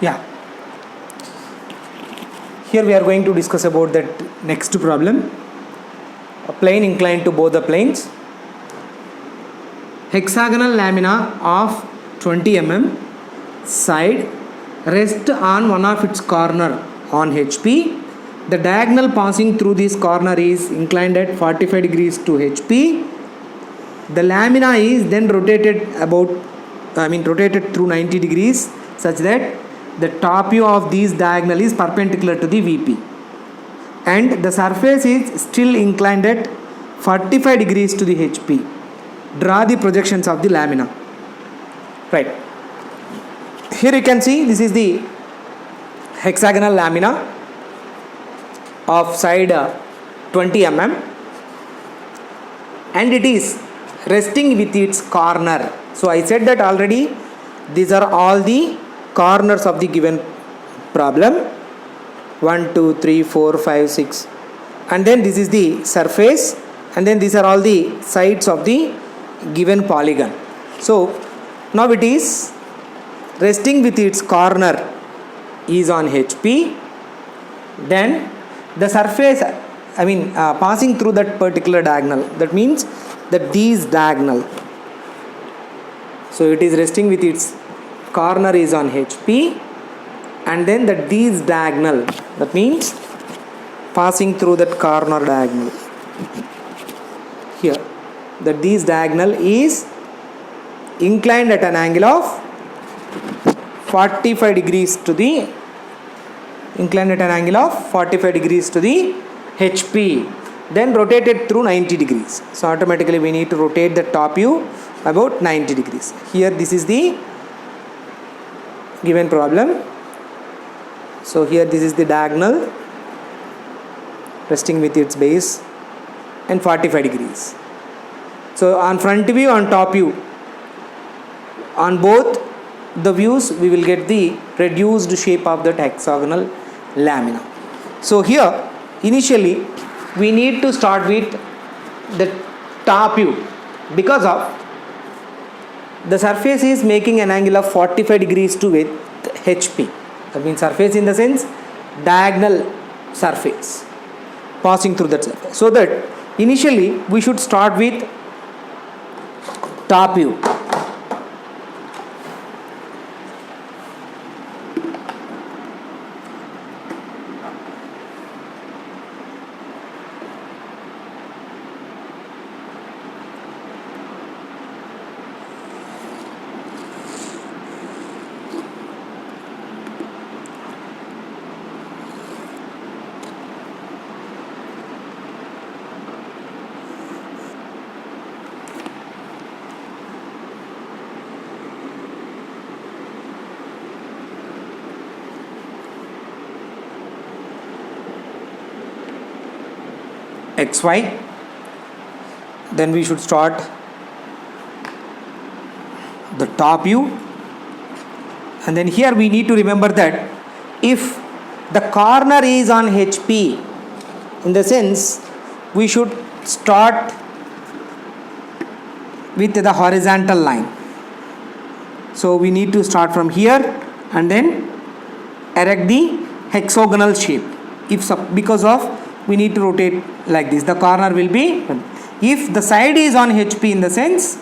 Yeah. Here we are going to discuss about that next problem. A plane inclined to both the planes. Hexagonal lamina of 20 mm side rest on one of its corner on HP. The diagonal passing through this corner is inclined at 45 degrees to HP. The lamina is then rotated through 90 degrees such that the top view of this diagonal is perpendicular to the VP, and the surface is still inclined at 45 degrees to the HP. Draw the projections of the lamina. Right. Here you can see this is the hexagonal lamina of side 20 mm, and it is resting with its corner. So I said that already, these are all the corners of the given problem. 1 2 3 4 5 6, and then this is the surface, and then these are all the sides of the given polygon. So now it is resting with its corner is on HP. Then the surface passing through that particular diagonal, that means that these diagonal, so it is resting with its corner is on HP, and then that these diagonal, that means passing through that corner diagonal here, that these diagonal is inclined at an angle of 45 degrees to the HP, then rotated through 90 degrees. So automatically we need to rotate the top view about 90 degrees. Here this is the given problem. So here this is the diagonal resting with its base and 45 degrees. So on front view, on top view, on both the views we will get the reduced shape of that hexagonal lamina. So here initially we need to start with the top view, because of the surface is making an angle of 45 degrees to with HP. That means surface in the sense diagonal surface passing through that surface. So that initially we should start with top view. XY, then we should start the top view, and then here we need to remember that if the corner is on HP, in the sense we should start with the horizontal line. So we need to start from here and then erect the hexagonal shape. Because of we need to rotate like this, the corner will be, if the side is on HP, in the sense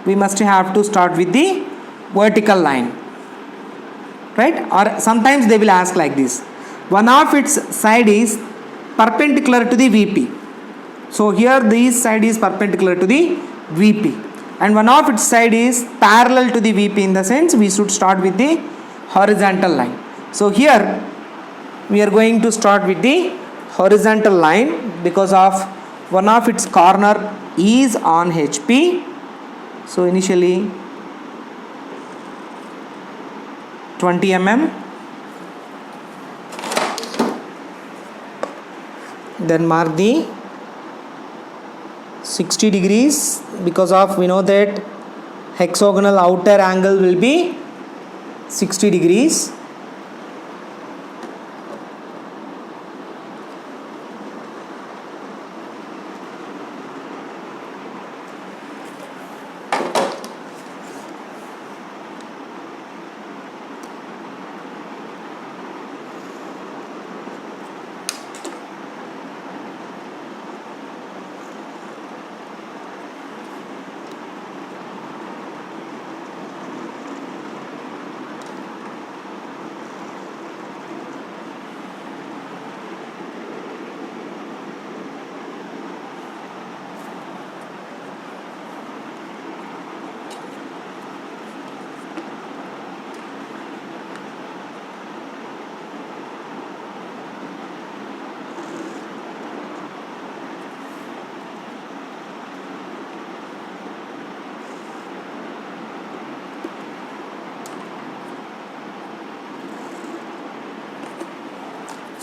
we must have to start with the vertical line, right? Or sometimes they will ask like this, one of its side is perpendicular to the VP. So here this side is perpendicular to the VP, and one of its side is parallel to the VP, in the sense we should start with the horizontal line. So here we are going to start with the horizontal line, because of one of its corner is on HP. So initially 20 mm, then mark the 60 degrees, because of we know that hexagonal outer angle will be 60 degrees.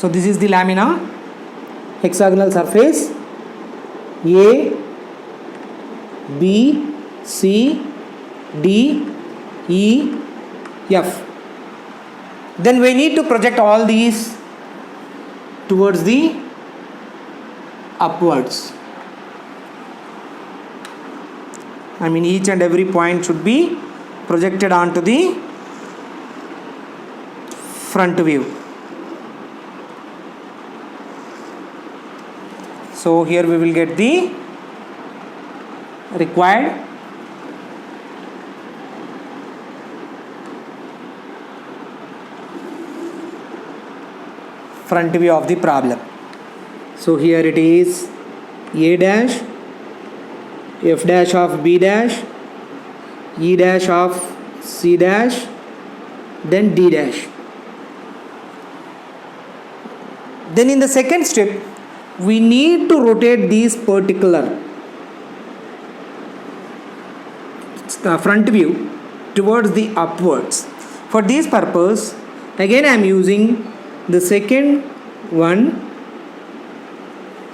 So this is the lamina, hexagonal surface, A, B, C, D, E, F. Then we need to project all these towards the upwards. I mean, each and every point should be projected onto the front view. So here we will get the required front view of the problem. So here it is A dash, F dash of B dash, E dash of C dash, then D dash. Then in the second step, we need to rotate these particular front view towards the upwards. For this purpose, again I am using the second one.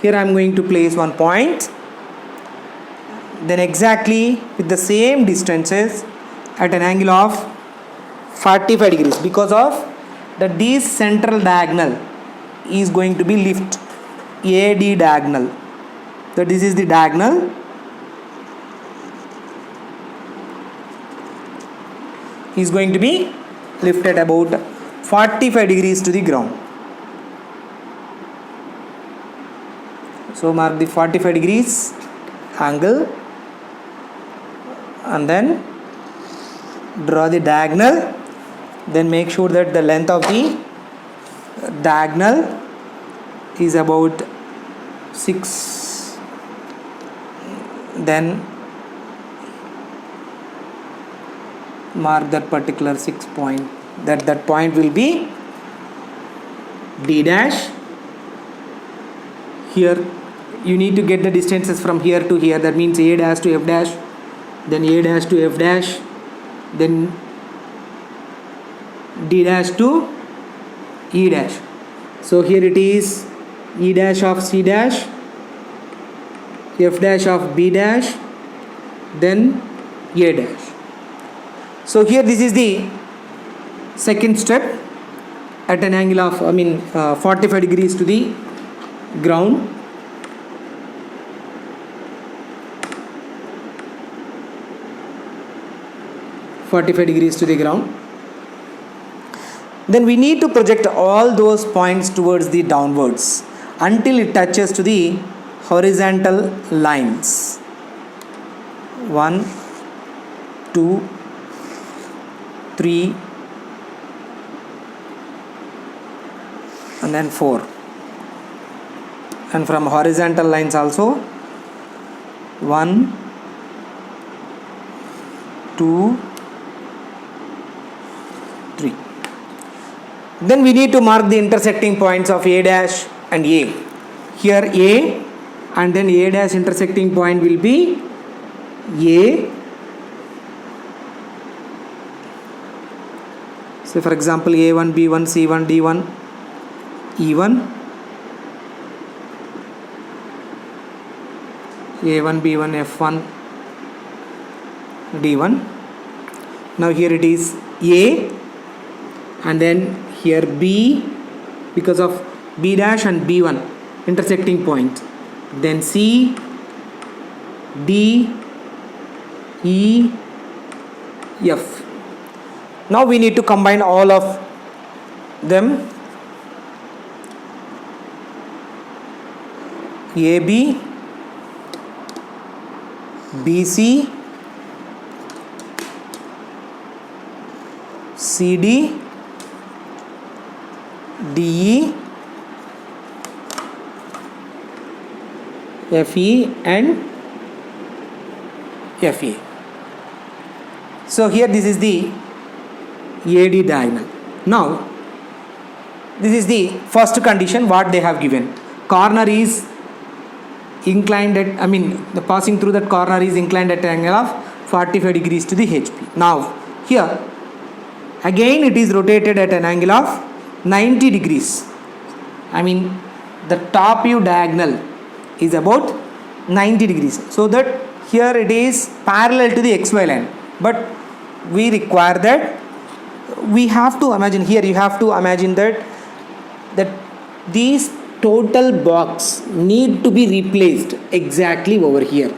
Here I am going to place one point, then exactly with the same distances at an angle of 45 degrees, because of that this central diagonal is going to be lift, AD diagonal. So this is the diagonal, is going to be lifted about 45 degrees to the ground. So mark the 45 degrees angle and then draw the diagonal. Then make sure that the length of the diagonal is about 6. Then mark that particular 6 point. That point will be D dash. Here you need to get the distances from here to here. That means A dash to F dash, then A dash to F dash, then D dash to E dash. So here it is E dash of C dash, F dash of B dash, then A dash. So here this is the second step at an angle of 45 degrees to the ground. Then we need to project all those points towards the downwards until it touches to the horizontal lines. 1, 2, 3 and then 4, and from horizontal lines also 1, 2, 3. Then we need to mark the intersecting points of A dash and A. Here A and then A dash intersecting point will be A. So for example A1, B1, C1, D1, E1, A1, B1, F1, D1. Now here it is A and then here B, because of B dash and B1 intersecting point, then C, D, E, F. Now we need to combine all of them. AB, BC, CD, DE, FE and FA. So here this is the AD diagonal. Now this is the first condition what they have given. Corner is inclined at, the passing through that corner is inclined at an angle of 45 degrees to the HP. Now here again it is rotated at an angle of 90 degrees. I mean the top view diagonal is about 90 degrees, so that here it is parallel to the xy line, but we require that we have to imagine here, you have to imagine that these total box need to be replaced exactly over here.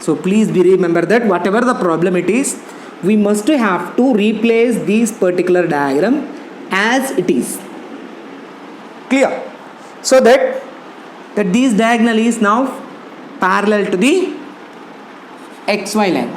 So please be remember that whatever the problem it is, we must have to replace this particular diagram as it is. Clear? So that this diagonal is now parallel to the xy line.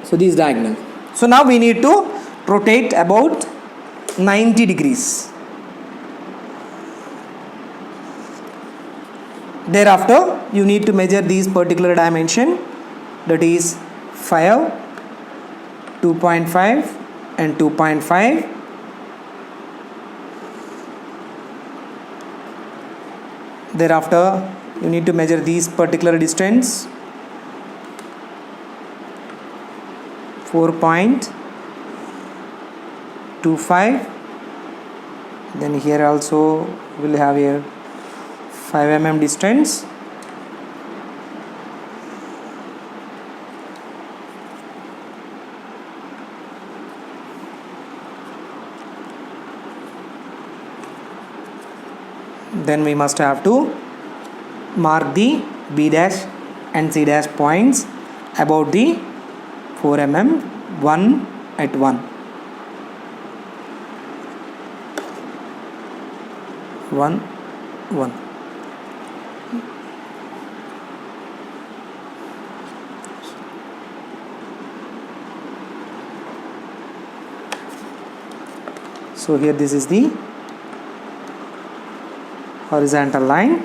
So this diagonal. So now we need to rotate about 90 degrees. Thereafter, you need to measure these particular dimension, that is 5, 2.5 and 2.5. Thereafter, you need to measure these particular distance, 4.25. Then here also we'll have here 5 mm distance. Then we must have to mark the B dash and C dash points about the 4 mm, 1 at 1. 1, 1. So here this is the horizontal line.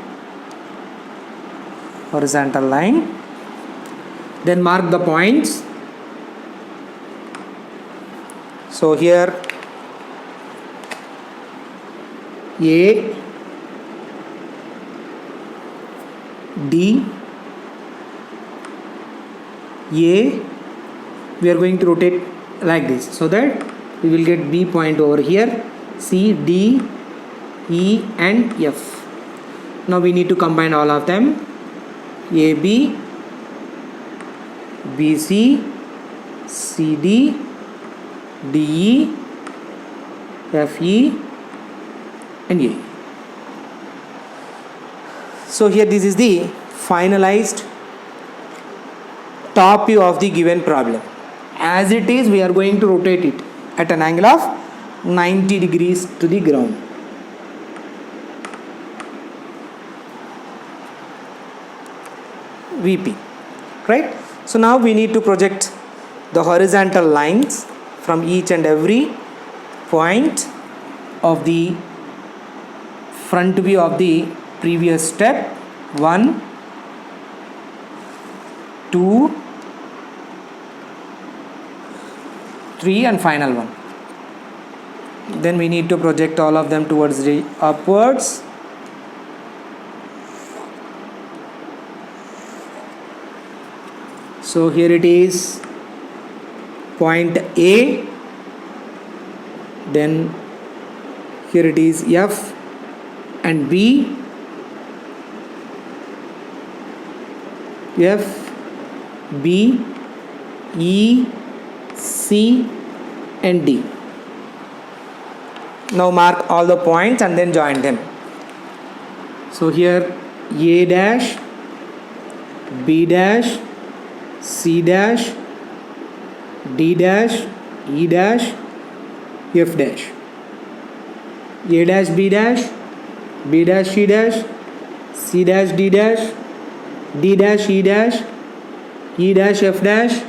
Then mark the points. So here A, D, A, we are going to rotate like this, so that we will get B point over here, C, D, E and F. Now we need to combine all of them, AB, BC, CD, DE, FE and A. So here this is the finalized top view of the given problem. As it is, we are going to rotate it at an angle of 90 degrees to the ground. VP, right? So now we need to project the horizontal lines from each and every point of the front view of the previous step. 1, 2, 3 and final one. Then we need to project all of them towards the upwards. So here it is point A, then here it is F and B, F, B, E, C and D. Now mark all the points and then join them. So here A dash, B dash, C dash, D dash, E dash, F dash. A dash, B dash, B dash, C dash, C dash, D dash, D dash, E dash, E dash, F dash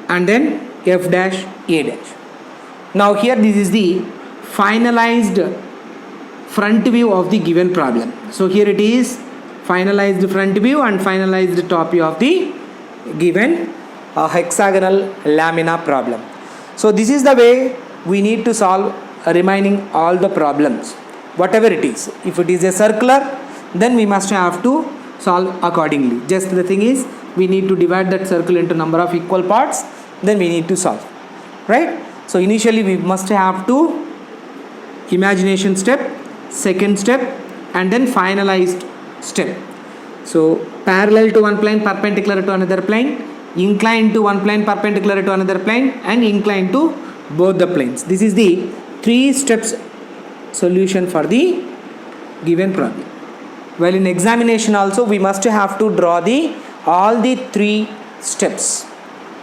and then F dash, A dash. Now here this is the finalized front view of the given problem. So here it is finalized front view and finalized top view of the given hexagonal lamina problem. So this is the way we need to solve remaining all the problems, whatever it is. If it is a circular, then we must have to solve accordingly. Just the thing is, we need to divide that circle into number of equal parts, then we need to solve, right? So initially we must have to imagination step, second step, and then finalized step. So parallel to one plane, perpendicular to another plane, inclined to one plane, perpendicular to another plane, and inclined to both the planes. This is the 3 steps solution for the given problem. Well, in examination also we must have to draw the all the 3 steps,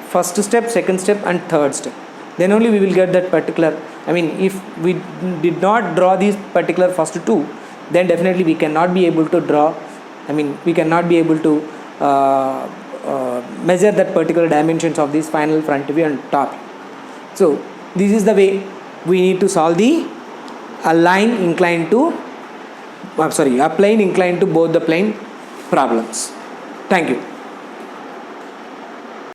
first step, second step, and third step. Then only we will get that particular. I mean, if we did not draw these particular first 2, then definitely we cannot be able to draw. I mean, we cannot be able to measure that particular dimensions of this final front view and top. So this is the way we need to solve a plane inclined to both the plane problems. Thank you.